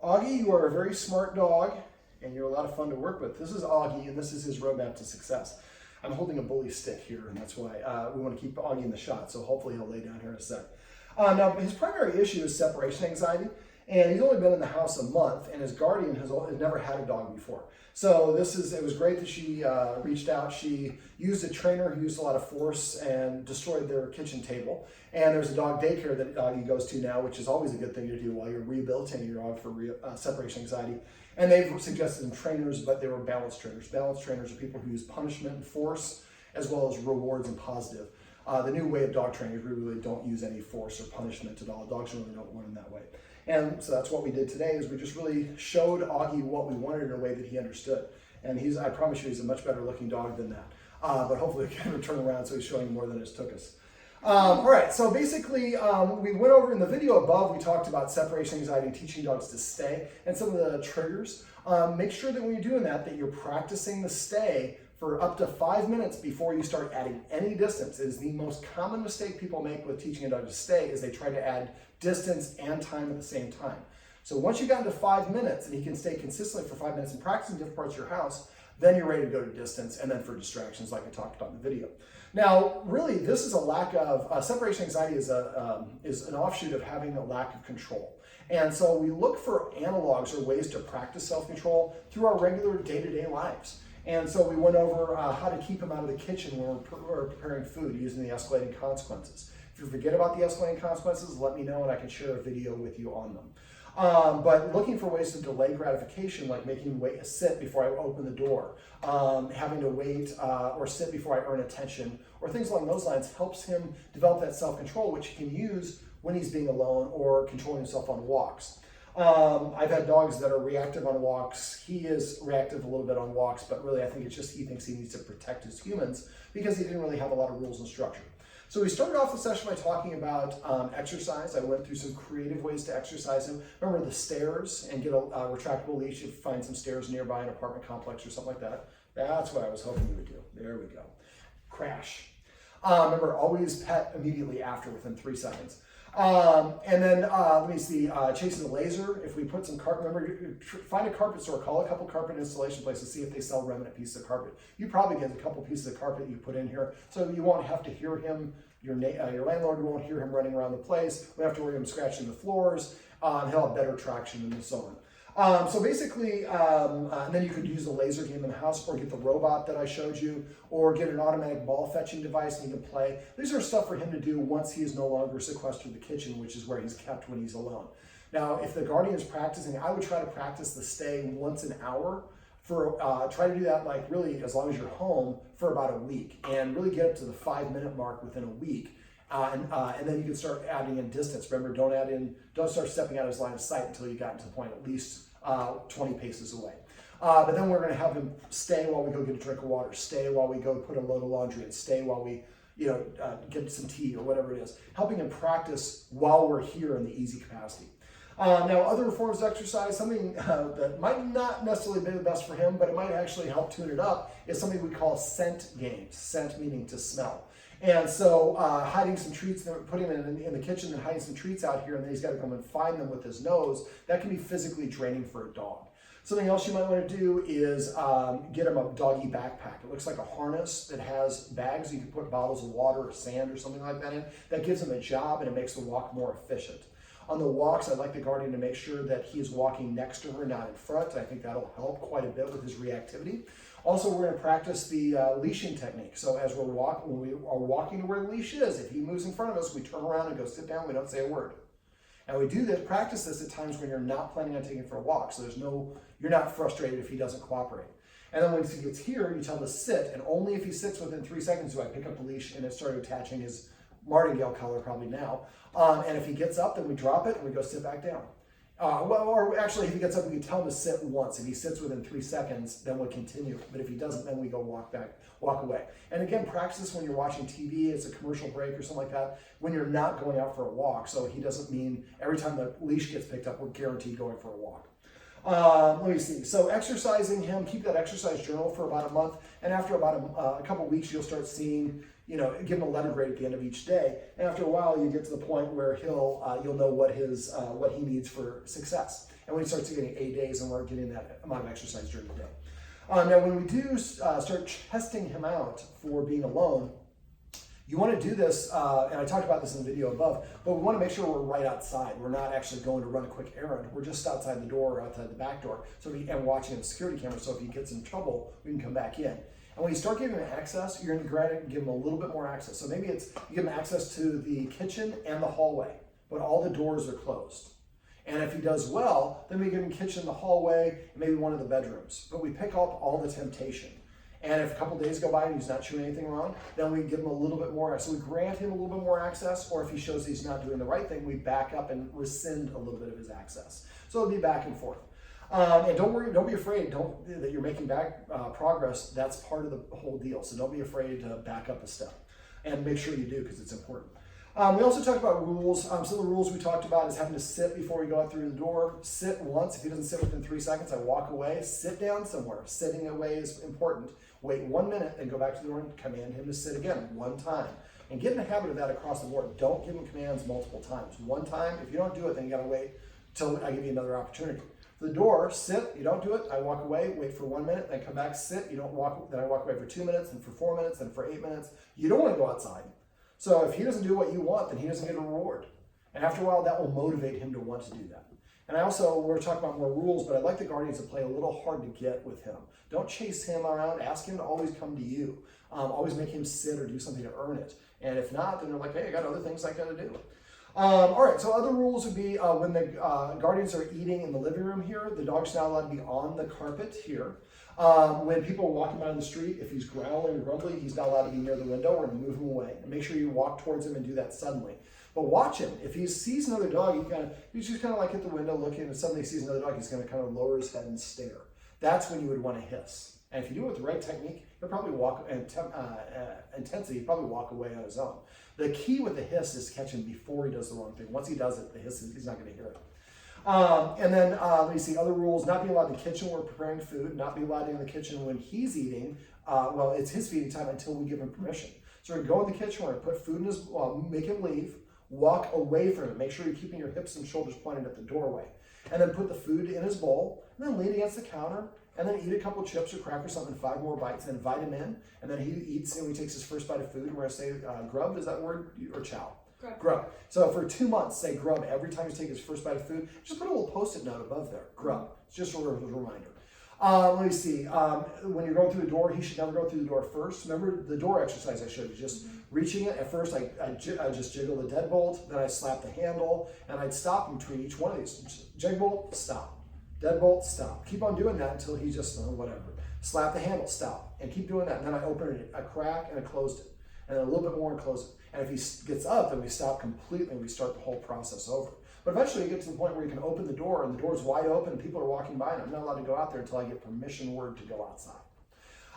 Auggie, you are a very smart dog, and you're a lot of fun to work with. This is Auggie, and this is his roadmap to success. I'm holding a bully stick here, and that's why we want to keep Auggie in the shot, so hopefully he'll lay down here in a sec. Now, his primary issue is separation anxiety, and he's only been in the house a month, and his guardian has never had a dog before. So it was great that she reached out. She used a trainer who used a lot of force and destroyed their kitchen table. And there's a dog daycare that Auggie goes to now, which is always a good thing to do while you're rehabilitating your dog for separation anxiety. And they've suggested some trainers, but they were balance trainers. Balance trainers are people who use punishment and force, as well as rewards and positive. The new way of dog training is we really don't use any force or punishment at all. Dogs really don't learn that way. And so that's what we did today, is we just really showed Auggie what we wanted in a way that he understood. And I promise you, he's a much better looking dog than that. But hopefully we can turn around so he's showing more than it took us. All right, so basically we went over in the video above, we talked about separation anxiety and teaching dogs to stay and some of the triggers. Make sure that when you're doing that you're practicing the stay for up to 5 minutes before you start adding any distance. It is the most common mistake people make with teaching a dog to stay, is they try to add distance and time at the same time. So once you got into 5 minutes and he can stay consistently for 5 minutes and practice in different parts of your house, then you're ready to go to distance, and then for distractions like I talked about in the video. Now, really, this is a lack of, separation anxiety is an offshoot of having a lack of control. And so we look for analogs or ways to practice self-control through our regular day-to-day lives. And so we went over how to keep him out of the kitchen when we're preparing food using the escalating consequences. If you forget about the escalating consequences, let me know and I can share a video with you on them. But looking for ways to delay gratification, like making him sit before I open the door, having to wait or sit before I earn attention, or things along those lines, helps him develop that self-control, which he can use when he's being alone or controlling himself on walks. I've had dogs that are reactive on walks. He is reactive a little bit on walks, but really I think it's just he thinks he needs to protect his humans because he didn't really have a lot of rules and structure. So we started off the session by talking about exercise. I went through some creative ways to exercise him. Remember the stairs, and get a retractable leash if you find some stairs nearby an apartment complex or something like that. That's what I was hoping you would do. There we go. Crash. Remember, always pet immediately after, within 3 seconds. And then, let me see, chasing the laser. If we put some carpet, remember, find a carpet store, call a couple carpet installation places, see if they sell remnant pieces of carpet. You probably get a couple pieces of carpet you put in here, so you won't have to hear him, your landlord won't hear him running around the place. We don't have to worry him scratching the floors. He'll have better traction and so on. So basically, and then you could use the laser game in the house, or get the robot that I showed you, or get an automatic ball fetching device and you can play. These are stuff for him to do once he is no longer sequestered in the kitchen, which is where he's kept when he's alone. Now, if the guardian is practicing, I would try to practice the stay once an hour. Try to do that, like, really as long as you're home, for about a week, and really get up to the 5-minute mark within a week. And then you can start adding in distance. Remember, don't start stepping out of his line of sight until you got to the point at least 20 paces away. But then we're going to have him stay while we go get a drink of water, stay while we go put a load of laundry, and stay while we get some tea or whatever it is. Helping him practice while we're here in the easy capacity. Now, other forms of exercise, something that might not necessarily be the best for him, but it might actually help tune it up, is something we call scent games. Scent meaning to smell. And so hiding some treats, putting him in the kitchen and hiding some treats out here, and then he's got to come and find them with his nose, that can be physically draining for a dog. Something else you might want to do is get him a doggy backpack. It looks like a harness that has bags you can put bottles of water or sand or something like that in. That gives him a job, and it makes the walk more efficient. On the walks, I'd like the guardian to make sure that he is walking next to her, not in front. I think that'll help quite a bit with his reactivity. Also, we're going to practice the leashing technique. So as when we are walking to where the leash is, if he moves in front of us, we turn around and go sit down. We don't say a word. And we do this, practice this at times when you're not planning on taking him for a walk. So you're not frustrated if he doesn't cooperate. And then once he gets here, you tell him to sit, and only if he sits within 3 seconds do I pick up the leash and it started attaching his martingale collar probably now. And if he gets up, then we drop it and we go sit back down. Or actually, if he gets up, we can tell him to sit once. If he sits within 3 seconds, then we'll continue. But if he doesn't, then we go walk away. And again, practice this when you're watching TV, it's a commercial break or something like that, when you're not going out for a walk. So he doesn't mean every time the leash gets picked up, we're guaranteed going for a walk. Let me see. So exercising him, keep that exercise journal for about a month, and after about a couple weeks, you'll start seeing, give him a letter grade at the end of each day. And after a while, you get to the point where you'll know what he needs for success. And when he starts getting 8 days, and we're getting that amount of exercise during the day. Now, when we do start testing him out for being alone, you want to do this, and I talked about this in the video above, but we want to make sure we're right outside. We're not actually going to run a quick errand. We're just outside the door or outside the back door, and watching a security camera, so if he gets in trouble, we can come back in. And when you start giving him access, you're going to give him a little bit more access. So maybe you give him access to the kitchen and the hallway, but all the doors are closed. And if he does well, then we give him kitchen, the hallway, and maybe one of the bedrooms. But we pick up all the temptation. And if a couple days go by and he's not chewing anything wrong, then we give him a little bit more. So we grant him a little bit more access, or if he shows he's not doing the right thing, we back up and rescind a little bit of his access. So it'll be back and forth. And don't worry, don't be afraid that you're making back progress. That's part of the whole deal. So don't be afraid to back up a step. And make sure you do, because it's important. We also talked about rules. Some of the rules we talked about is having to sit before we go out through the door. Sit once. If he doesn't sit within 3 seconds, I walk away. Sit down somewhere. Sitting away is important. Wait 1 minute and go back to the door and command him to sit again one time. And get in the habit of that across the board. Don't give him commands multiple times. One time, if you don't do it, then you gotta wait till I give you another opportunity. The door, sit, you don't do it, I walk away, wait for 1 minute, then come back, sit, you don't walk, then I walk away for 2 minutes, and for 4 minutes, and for 8 minutes. You don't wanna go outside. So if he doesn't do what you want, then he doesn't get a reward. And after a while, that will motivate him to want to do that. And we're talking about more rules, but I'd like the guardians to play a little hard to get with him. Don't chase him around, ask him to always come to you. Always make him sit or do something to earn it. And if not, then they're like, hey, I got other things I gotta do. All right, so other rules would be when the guardians are eating in the living room here, the dog's not allowed to be on the carpet here. When people are walking by on the street, if he's growling or grumbling, he's not allowed to be near the window. We're going to move him away. And make sure you walk towards him and do that suddenly. But watch him. If he sees another dog, he's just kind of like at the window looking, and suddenly he sees another dog, he's going to kind of lower his head and stare. That's when you would want to hiss. And if you do it with the right technique, he'll probably walk, intensity, he'll probably walk away on his own. The key with the hiss is to catch him before he does the wrong thing. Once he does it, the hiss, he's not going to hear it. And then let me see, other rules: not be allowed in the kitchen when we're preparing food, not be allowed in the kitchen when he's eating. Well, it's his feeding time until we give him permission. So we're going to go in the kitchen, we're going to put food in his, make him leave, walk away from it. Make sure you're keeping your hips and shoulders pointed at the doorway. And then put the food in his bowl, and then lean against the counter, and then eat a couple chips or crackers, something, 5 more bites, and invite him in. And then he eats, and he takes his first bite of food, and we're going to say grub, is that word, or chow? Grub. So for 2 months, say grub every time you take his first bite of food. Just put a little Post-it note above there. Grub. It's just a reminder. Let me see. When you're going through the door, he should never go through the door first. Remember the door exercise I showed you. Just reaching it. At first, I just jiggle the deadbolt. Then I slap the handle, and I'd stop in between each one of these. Deadbolt, stop. Deadbolt, stop. Keep on doing that until he just, whatever. Slap the handle, stop. And keep doing that. And then I open it, a crack, and I closed it. And then a little bit more and close it. And if he gets up, then we stop completely and we start the whole process over. But eventually you get to the point where you can open the door and the door's wide open and people are walking by and I'm not allowed to go out there until I get permission word to go outside.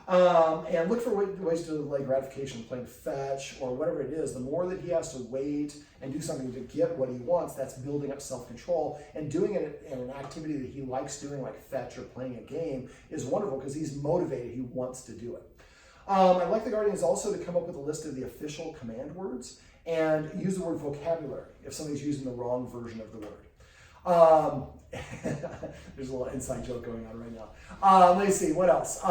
And look for ways to delay gratification, playing fetch or whatever it is. The more that he has to wait and do something to get what he wants, that's building up self-control. And doing it in an activity that he likes doing, like fetch or playing a game, is wonderful because he's motivated, he wants to do it. I'd like the guardians also to come up with a list of the official command words and use the word vocabulary if somebody's using the wrong version of the word. There's a little inside joke going on right now. Let me see, what else?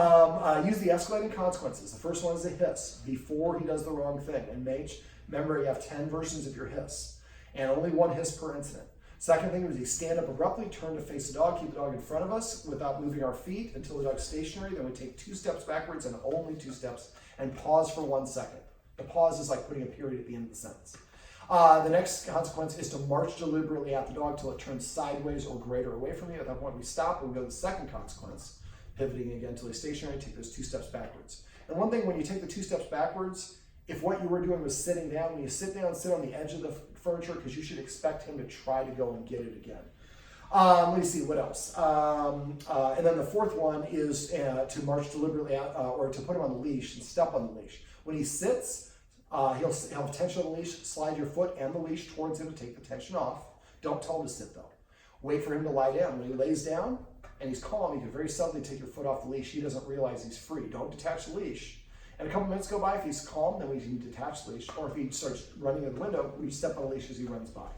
Use the escalating consequences. The first one is a hiss before he does the wrong thing. And remember, you have 10 versions of your hiss and only 1 hiss per incident. Second thing is you stand up abruptly, turn to face the dog, keep the dog in front of us without moving our feet until the dog's stationary. Then we take 2 steps backwards and only 2 steps and pause for 1 second. The pause is like putting a period at the end of the sentence. The next consequence is to march deliberately at the dog till it turns sideways or greater away from you. At that point we stop and we go to the second consequence, pivoting again until he's stationary, take those 2 steps backwards. And one thing, when you take the 2 steps backwards, if what you were doing was sitting down, when you sit down, sit on the edge of the furniture because you should expect him to try to go and get it again. Let me see, what else? And then the fourth one is to march deliberately out, or to put him on the leash and step on the leash. When he sits, he'll have tension on the leash, slide your foot and the leash towards him to take the tension off. Don't tell him to sit though. Wait for him to lie down. When he lays down, and he's calm, you can very subtly take your foot off the leash. He doesn't realize he's free. Don't detach the leash. And a couple minutes go by, if he's calm, then we can detach the leash. Or if he starts running in the window, we step on the leash as he runs by.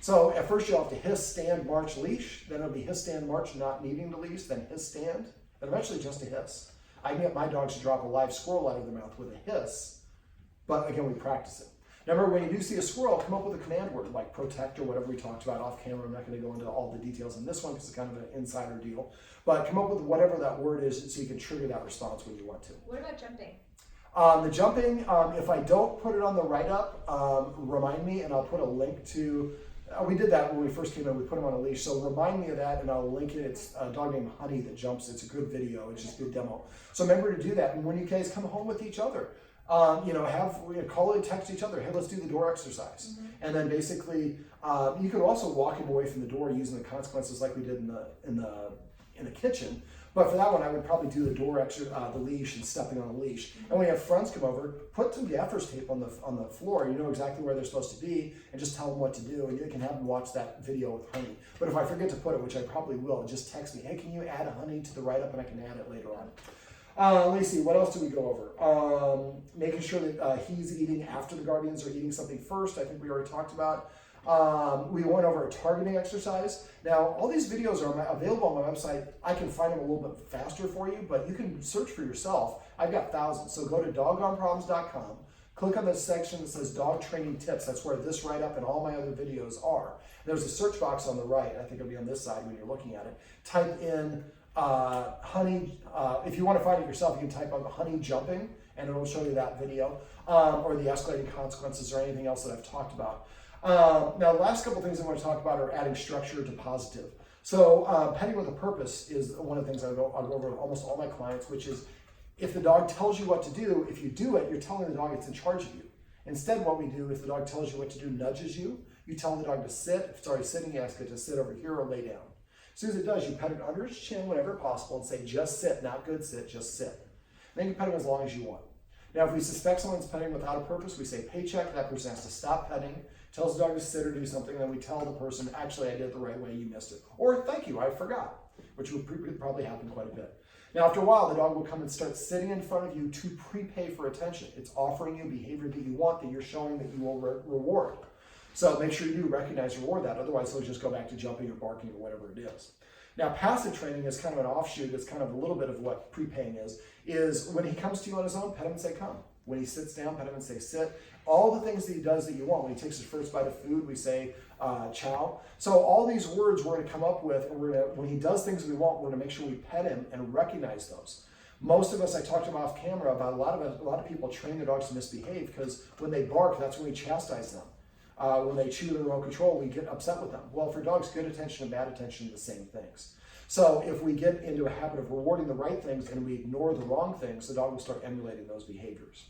So at first you'll have to hiss, stand, march, leash. Then it'll be hiss, stand, march, not needing the leash. Then hiss, stand. And eventually just a hiss. I can get my dogs to drop a live squirrel out of their mouth with a hiss. But again, we practice it. Now remember, when you do see a squirrel, come up with a command word like protect or whatever we talked about off camera. I'm not going to go into all the details in this one because it's kind of an insider deal. But come up with whatever that word is so you can trigger that response when you want to. What about jumping? The jumping, if I don't put it on the write-up, remind me, and I'll put a link to, we did that when we first came in, we put him on a leash, so remind me of that, and I'll link it. It's a dog named Honey that jumps. It's a good video. It's just a good demo. So remember to do that, and when you guys come home with each other, call and text each other, hey, let's do the door exercise. And then basically, you could also walk him away from the door using the consequences like we did in the kitchen. But for that one, I would probably do the door the leash and stepping on the leash. And when you have friends come over, put some gaffer's tape on the floor. You know exactly where they're supposed to be, and just tell them what to do. And you can have them watch that video with Honey. But if I forget to put it, which I probably will, just text me, hey, can you add a Honey to the write-up, and I can add it later on. Let me see, what else do we go over? Making sure that he's eating after the guardians are eating something first. I think we already talked about. We went over a targeting exercise. Now, all these videos are available on my website. I can find them a little bit faster for you, but you can search for yourself. I've got thousands. So go to doggoneproblems.com, click on the section that says dog training tips. That's where this write-up and all my other videos are. There's a search box on the right. I think it'll be on this side when you're looking at it. Type in Honey. If you want to find it yourself, you can type on Honey jumping, and it will show you that video, or the escalating consequences, or anything else that I've talked about. Now, the last couple things I want to talk about are adding structure to positive. So petting with a purpose is one of the things I'll go over with almost all my clients, which is if the dog tells you what to do, if you do it, you're telling the dog it's in charge of you. Instead, what we do, if the dog tells you what to do, nudges you, you tell the dog to sit. If it's already sitting, you ask it to sit over here or lay down. As soon as it does, you pet it under its chin whenever possible and say, just sit, not good sit, just sit. Then you pet him as long as you want. Now, if we suspect someone's petting without a purpose, we say paycheck, that person has to stop petting, tells the dog to sit or do something, then we tell the person, actually, I did it the right way, you missed it. Or, thank you, I forgot, which would probably happen quite a bit. Now, after a while, the dog will come and start sitting in front of you to prepay for attention. It's offering you behavior that you want, that you're showing that you will reward. So make sure you do recognize and reward that, otherwise he'll just go back to jumping or barking or whatever it is. Now, passive training is kind of an offshoot, it's kind of a little bit of what prepaying is when he comes to you on his own, pet him and say, come. When he sits down, pet him and say, sit. All the things that he does that you want. When he takes his first bite of food, we say, chow. So all these words we're going to come up with, and when he does things we want, we're going to make sure we pet him and recognize those. Most of us, I talked about off camera, about a lot of people train their dogs to misbehave because when they bark, that's when we chastise them. When they chew their remote control, we get upset with them. Well, for dogs, good attention and bad attention are the same things. So if we get into a habit of rewarding the right things and we ignore the wrong things, the dog will start emulating those behaviors.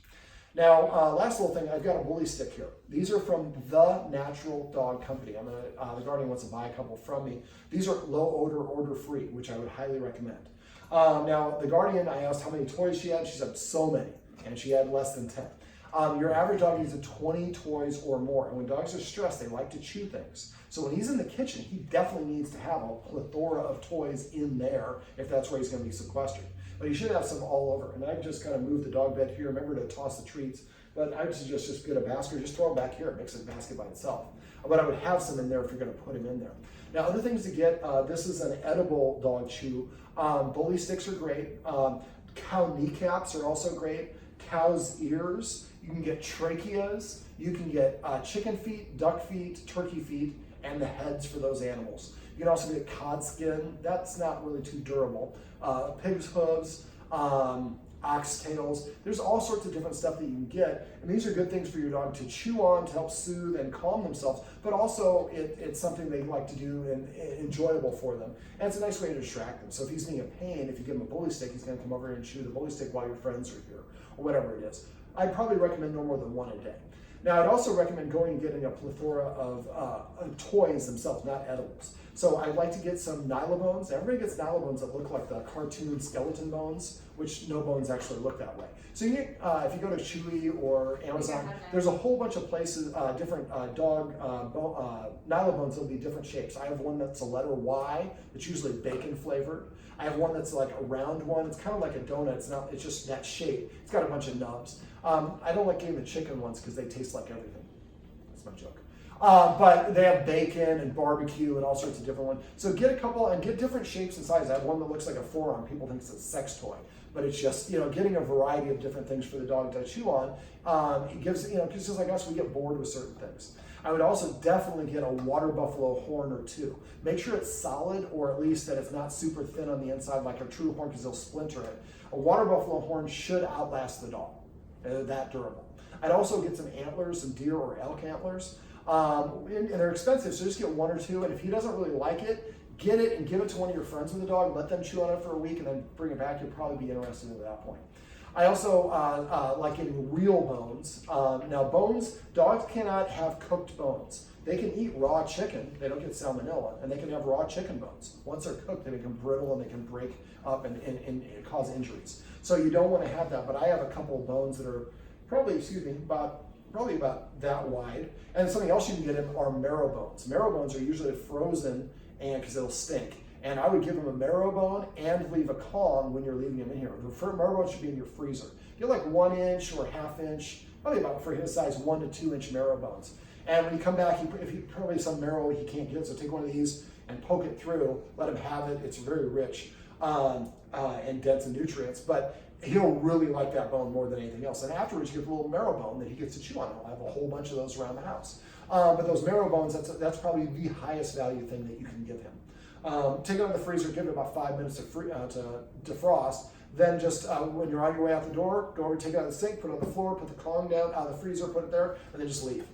Now, last little thing, I've got a bully stick here. These are from The Natural Dog Company. The Guardian wants to buy a couple from me. These are low odor, odor free, which I would highly recommend. Now, the Guardian, I asked how many toys she had. She said so many, and she had less than 10. Your average dog needs 20 toys or more. And when dogs are stressed, they like to chew things. So when he's in the kitchen, he definitely needs to have a plethora of toys in there if that's where he's going to be sequestered. But he should have some all over. And I've just kind of moved the dog bed here. Remember to toss the treats. But I would suggest just get a basket, just throw them back here. It makes a basket by itself. But I would have some in there if you're going to put him in there. Now, other things to get, this is an edible dog chew. Bully sticks are great. Cow kneecaps are also great. Cow's ears. You can get tracheas. You can get chicken feet, duck feet, turkey feet, and the heads for those animals. You can also get cod skin. That's not really too durable. Pig's hooves, ox tails. There's all sorts of different stuff that you can get. And these are good things for your dog to chew on, to help soothe and calm themselves. But also, it's something they like to do and enjoyable for them. And it's a nice way to distract them. So if he's being a pain, if you give him a bully stick, he's going to come over and chew the bully stick while your friends are here, or whatever it is. I'd probably recommend no more than one a day. Now, I'd also recommend going and getting a plethora of toys themselves, not edibles. So I'd like to get some nylobones. Everybody gets nylobones that look like the cartoon skeleton bones, which no bones actually look that way. So you get, if you go to Chewy or Amazon, there's a whole bunch of places, different dog nylobones that'll be different shapes. I have one that's a letter Y, it's usually bacon flavored. I have one that's like a round one. It's kind of like a donut. It's just that shape. It's got a bunch of nubs. I don't like getting the chicken ones because they taste like everything. That's my joke. But they have bacon and barbecue and all sorts of different ones. So get a couple and get different shapes and sizes. I have one that looks like a forearm. People think it's a sex toy, but it's just, getting a variety of different things for the dog to chew on. It gives, because just like us, we get bored with certain things. I would also definitely get a water buffalo horn or two. Make sure it's solid, or at least that it's not super thin on the inside like a true horn, because they'll splinter it. A water buffalo horn should outlast the dog. They're that durable. I'd also get some antlers, some deer or elk antlers. And they're expensive, so just get one or two. And if he doesn't really like it, get it and give it to one of your friends with a dog. Let them chew on it for a week and then bring it back. You'll probably be interested in it at that point. I also like getting real bones. Now bones, dogs cannot have cooked bones. They can eat raw chicken, they don't get salmonella, and they can have raw chicken bones. Once they're cooked, they become brittle and they can break up and cause injuries. So you don't want to have that, but I have a couple of bones that are probably about that wide. And something else you can get in are marrow bones. Marrow bones are usually frozen and because it'll stink. And I would give them a marrow bone and leave a Kong when you're leaving them in here. The marrow bone should be in your freezer. Get like 1 inch or ½ inch, probably about for his size, 1 to 2 inch marrow bones. And when you come back, if he probably some marrow he can't get, so take one of these and poke it through, let him have it. It's very rich and dense in nutrients, but he'll really like that bone more than anything else. And afterwards, you get a little marrow bone that he gets to chew on. I'll have a whole bunch of those around the house. But those marrow bones, that's probably the highest value thing that you can give him. Take it out of the freezer, give it about 5 minutes to defrost. Then just when you're on your way out the door, go over, take it out of the sink, put it on the floor, put the Kong down out of the freezer, put it there, and then just leave.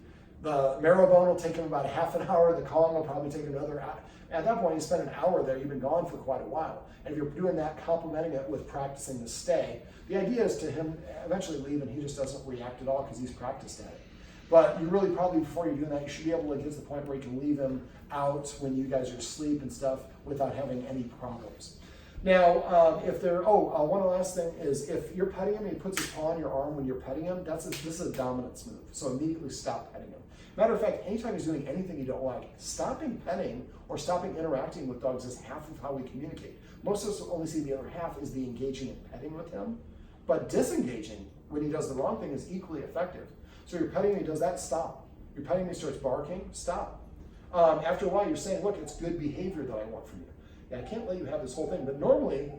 The marrow bone will take him about ½ an hour. The Kong will probably take another hour. At that point, you spend an hour there. You've been gone for quite a while. And if you're doing that, complementing it with practicing to stay, the idea is to him eventually leave and he just doesn't react at all because he's practiced at it. But you really probably, before you're doing that, you should be able to get to the point where you can leave him out when you guys are asleep and stuff without having any problems. Now, one last thing is if you're petting him and he puts his paw on your arm when you're petting him, this is a dominance move. So immediately stop petting him. Matter of fact, anytime he's doing anything you don't like, stopping petting or stopping interacting with dogs is half of how we communicate. Most of us only see the other half is the engaging and petting with him, but disengaging when he does the wrong thing is equally effective. So you're petting and he does that, stop. You're petting and he starts barking, stop. After a while, you're saying, look, it's good behavior that I want from you. Yeah, I can't let you have this whole thing, but normally,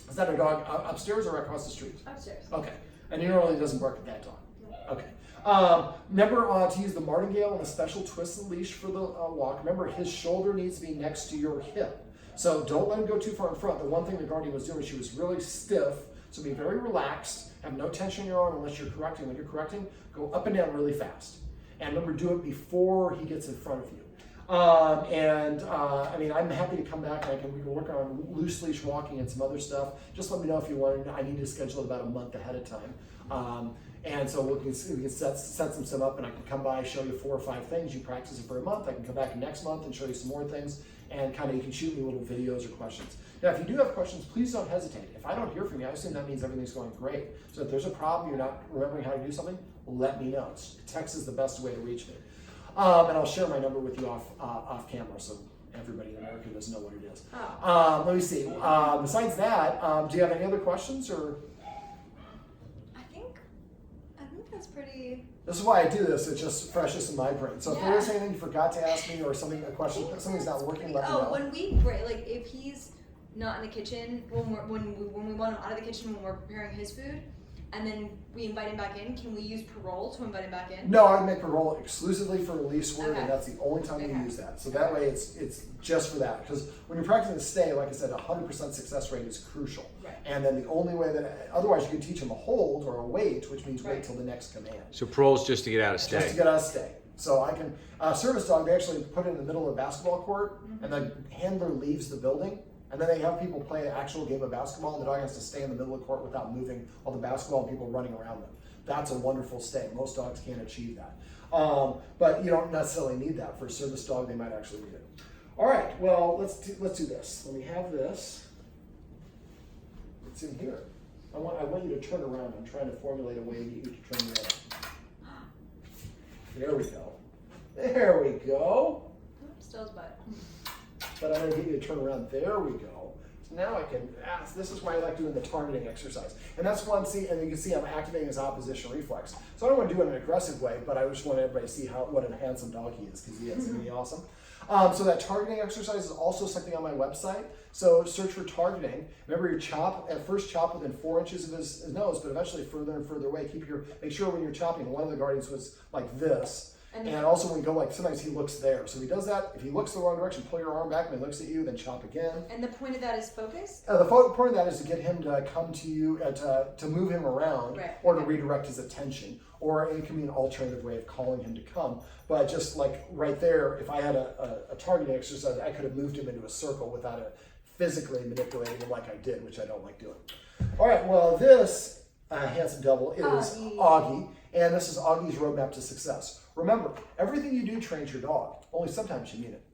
is that a dog upstairs or across the street? Upstairs. Okay, and he normally doesn't bark at that dog. Okay. Remember to use the martingale and a special twist the leash for the walk. Remember, his shoulder needs to be next to your hip. So don't let him go too far in front. The one thing the guardian was doing, she was really stiff, so be very relaxed. Have no tension in your arm unless you're correcting. When you're correcting, go up and down really fast. And remember, do it before he gets in front of you. I'm happy to come back and we can work on loose leash walking and some other stuff. Just let me know if you want. I need to schedule it about a month ahead of time. And so we can set some stuff up and I can come by, show you 4 or 5 things. You practice it for a month. I can come back next month and show you some more things and you can shoot me little videos or questions. Now, if you do have questions, please don't hesitate. If I don't hear from you, I assume that means everything's going great. So if there's a problem, you're not remembering how to do something, let me know. Text is the best way to reach me. And I'll share my number with you off camera so everybody in America doesn't know what it is. Let me see. Besides that, do you have any other questions or? I think that's pretty. This is why I do this. It's just freshest in my brain. So if there is anything you forgot to ask me or something's not working, let me know. When if he's not in the kitchen, when we want him out of the kitchen when we're preparing his food, and then we invite him back in, can we use parole to invite him back in? No, I would make parole exclusively for release word, and that's the only time you use that. So that way it's just for that. Because when you're practicing to stay, like I said, 100% success rate is crucial. Right. And then the only way otherwise you can teach him a hold or a wait, which means wait till the next command. So parole's just to get out of stay. Just to get out of stay. So I can, service dog, they actually put it in the middle of a basketball court, and the handler leaves the building. And then they have people play an actual game of basketball, and the dog has to stay in the middle of the court without moving while the basketball and people running around them. That's a wonderful stay. Most dogs can't achieve that. But you don't necessarily need that. For a service dog, they might actually need it. All right, well, let's do this. Let me have this. It's in here. I want you to turn around. I'm trying to formulate a way to get you to turn around. There we go. There we go. Still his butt. But I'm going to get you to turn around. There we go. So now I can ask. This is why I like doing the targeting exercise. And that's one, and you can see I'm activating his opposition reflex. So I don't want to do it in an aggressive way, but I just want everybody to see what a handsome dog he is, because he is. Isn't he awesome? So that targeting exercise is also something on my website. So search for targeting. Remember, you at first chop within 4 inches of his nose, but eventually further and further away. Make sure when you're chopping, one of the guardians was like this. And also when you go sometimes he looks there. So he does that. If he looks the wrong direction, pull your arm back. When he looks at you, then chop again. And the point of that is focus? The point of that is to get him to come to you, to move him around, right. or to redirect his attention. Or it can be an alternative way of calling him to come. But just like right there, if I had a targeting exercise, I could have moved him into a circle without physically manipulating him like I did, which I don't like doing. All right, well, this handsome devil is Auggie, and this is Auggie's roadmap to success. Remember, everything you do trains your dog, only sometimes you mean it.